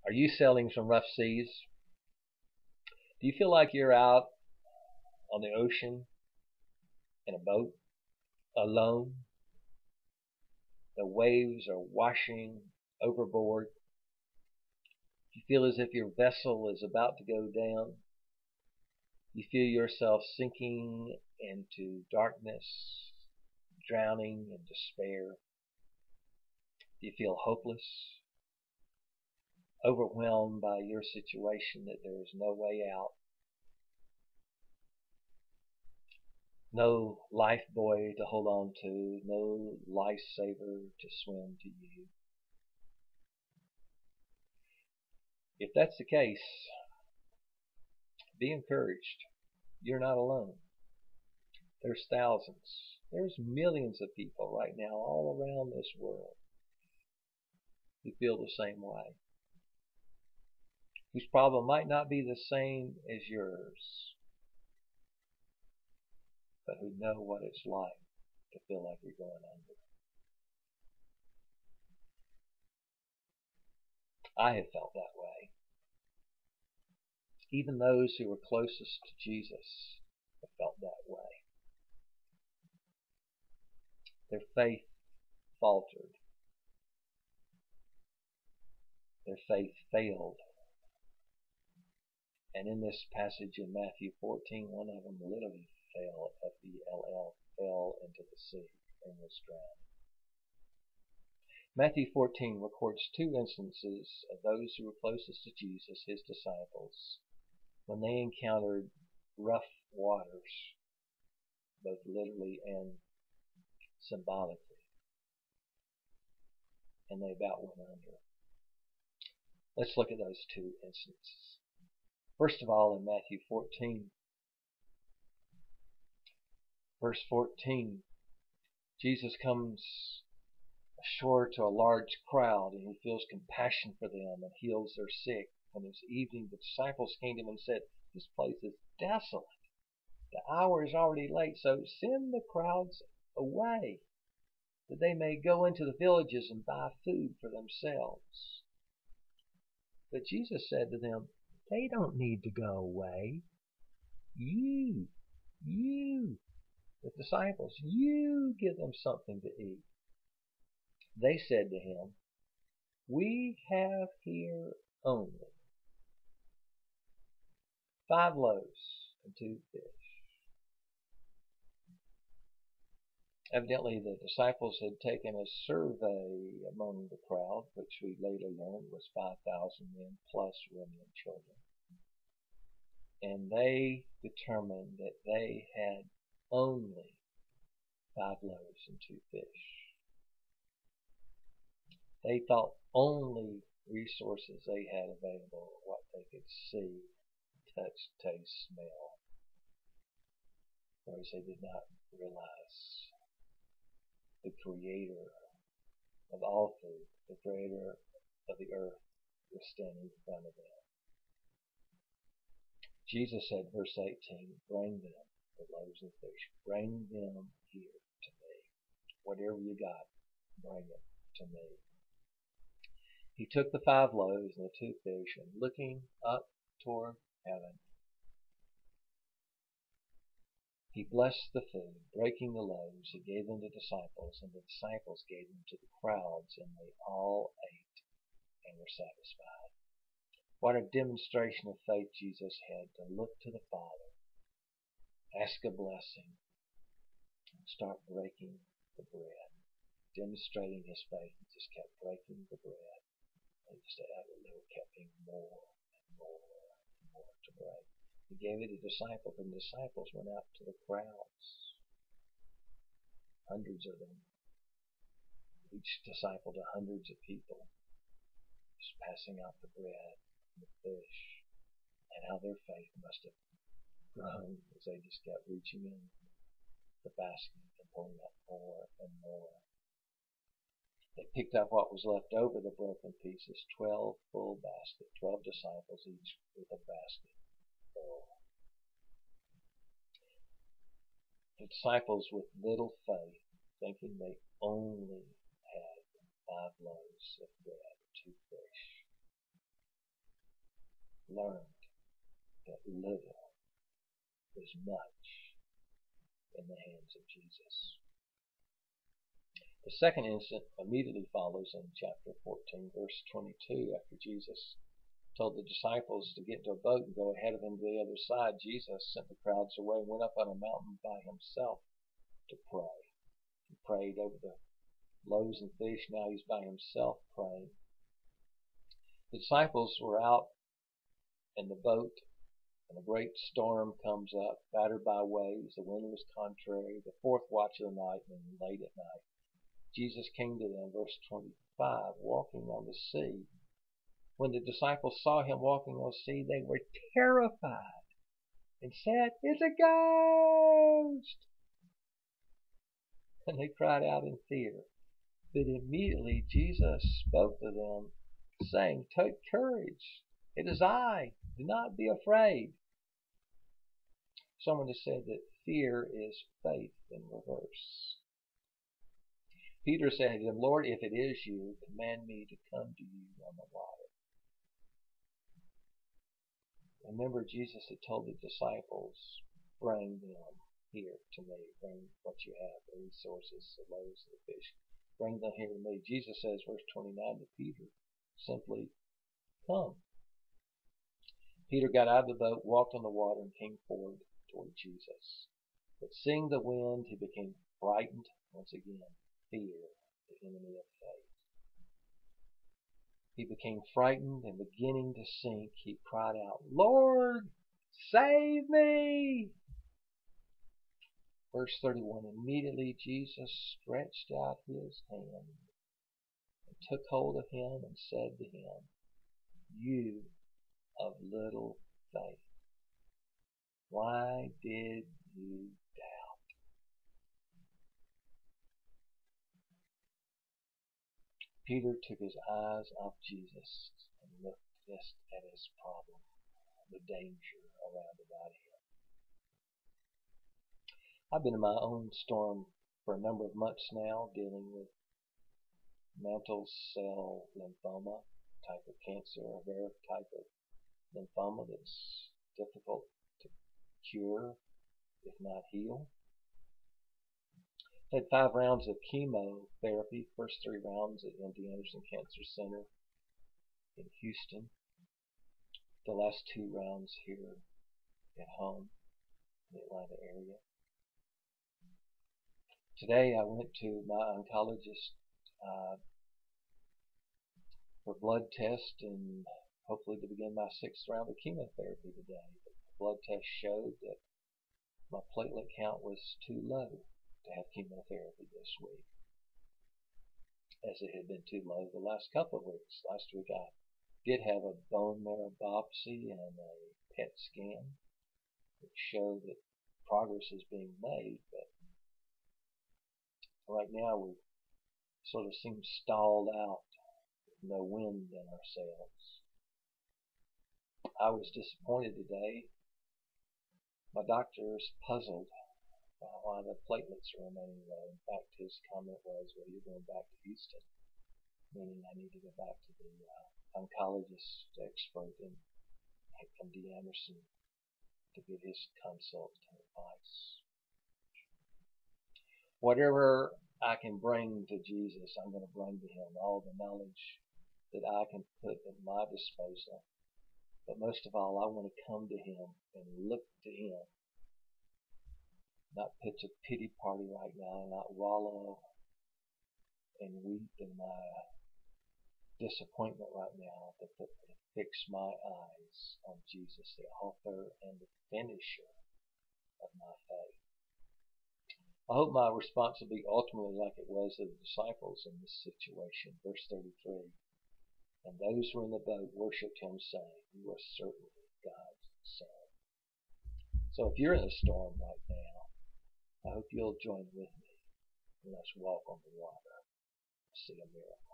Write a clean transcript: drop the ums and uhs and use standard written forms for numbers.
Are you sailing some rough seas? Do you feel like you're out on the ocean in a boat alone? The waves are washing overboard. You feel as if your vessel is about to go down. You feel yourself sinking into darkness, drowning in despair. You feel hopeless, overwhelmed by your situation, that there is no way out. No lifebuoy to hold on to, no lifesaver to swim to you. If that's the case, be encouraged. You're not alone. There's thousands, there's millions of people right now all around this world who feel the same way, whose problem might not be the same as yours, but who know what it's like to feel like you're going under. I have felt that way. Even those who were closest to Jesus have felt that way. Their faith faltered. Their faith failed. And in this passage in Matthew 14, one of them literally fell, F-E-L-L, fell into the sea and was drowned. Matthew 14 records two instances of those who were closest to Jesus, his disciples, when they encountered rough waters, both literally and symbolically, and they about went under. Let's look at those two instances. First of all, in Matthew 14, verse 14, Jesus comes ashore to a large crowd, and he feels compassion for them and heals their sick. When it was evening, the disciples came to him and said, "This place is desolate. The hour is already late, so send the crowds away, that they may go into the villages and buy food for themselves." But Jesus said to them, "They don't need to go away. You, the disciples, you give them something to eat." They said to him, "We have here only 5 loaves and 2 fish." Evidently, the disciples had taken a survey among the crowd, which we later learned was 5,000 men plus women and children. And they determined that they had only 5 loaves and 2 fish. They thought only resources they had available were what they could see, touch, taste, smell, whereas they did not realize the creator of all food, the creator of the earth, was standing in front of them. Jesus said, verse 18, "Bring them, the loaves and fish. Bring them here to me. Whatever you got, bring it to me." He took the 5 loaves and the 2 fish, and looking up toward heaven, he blessed the food. Breaking the loaves, he gave them to the disciples, and the disciples gave them to the crowds, and they all ate and were satisfied. What a demonstration of faith Jesus had, to look to the Father, ask a blessing, and start breaking the bread. Demonstrating his faith, he just kept breaking the bread. And just there kept being more and more and more to break. He gave it to the disciples, and the disciples went out to the crowds, hundreds of them, each disciple to hundreds of people, just passing out the bread and the fish, and how their faith must have grown as they just kept reaching in the basket and pulling up more and more. They picked up what was left over, the broken pieces, 12 full baskets, 12 disciples each with a basket full. The disciples with little faith, thinking they only had 5 loaves of bread and 2 fish, learned that little is much in the hands of Jesus. The second incident immediately follows in chapter 14, verse 22. After Jesus told the disciples to get into a boat and go ahead of him to the other side, Jesus sent the crowds away and went up on a mountain by himself to pray. He prayed over the loaves and fish. Now he's by himself praying. The disciples were out in the boat, and a great storm comes up, battered by waves. The wind was contrary, the fourth watch of the night, and late at night. Jesus came to them, verse 25, walking on the sea. When the disciples saw him walking on the sea, they were terrified and said, "It's a ghost!" And they cried out in fear. But immediately Jesus spoke to them, saying, "Take courage. It is I. Do not be afraid." Someone has said that fear is faith in reverse. Peter said to him, "Lord, if it is you, command me to come to you on the water." Remember, Jesus had told the disciples, "Bring them here to me. Bring what you have, the resources, the loaves, the fish. Bring them here to me." Jesus says, verse 29 to Peter, simply, "Come." Peter got out of the boat, walked on the water, and came forward toward Jesus. But seeing the wind, he became frightened once again. Fear, the enemy of faith. He became frightened, and beginning to sink, he cried out, "Lord, save me!" Verse 31, immediately Jesus stretched out his hand and took hold of him and said to him, "You of little faith, why did you doubt?" Peter took his eyes off Jesus and looked just at his problem, the danger around about him. I've been in my own storm for a number of months now, dealing with mantle cell lymphoma, type of cancer, a rare type of lymphoma that's difficult to cure, if not heal. I had 5 rounds of chemotherapy, first 3 rounds at MD Anderson Cancer Center in Houston, the last 2 rounds here at home in the Atlanta area. Today I went to my oncologist for blood test and hopefully to begin my 6th round of chemotherapy today. But the blood test showed that my platelet count was too low to have chemotherapy this week, as it had been too low the last couple of weeks. Last week I did have a bone marrow biopsy and a PET scan, which showed that progress is being made, but right now we sort of seem stalled out with no wind in our sails. I was disappointed today. My doctor is puzzled by why the platelets are remaining low. In fact, his comment was, "Well, you're going back to Houston," meaning I need to go back to the oncologist expert in MD Anderson to get his consult and advice. Whatever I can bring to Jesus, I'm going to bring to him, all the knowledge that I can put at my disposal. But most of all, I want to come to him and look to him. Not pitch a pity party right now, not wallow and weep in my disappointment right now, but to fix my eyes on Jesus, the author and the finisher of my faith. I hope my response will be ultimately like it was of the disciples in this situation. Verse 33, and those who were in the boat worshipped him, saying, "You are certainly God's Son." So if you're in a storm right now, I hope you'll join with me and let's walk on the water and see a miracle.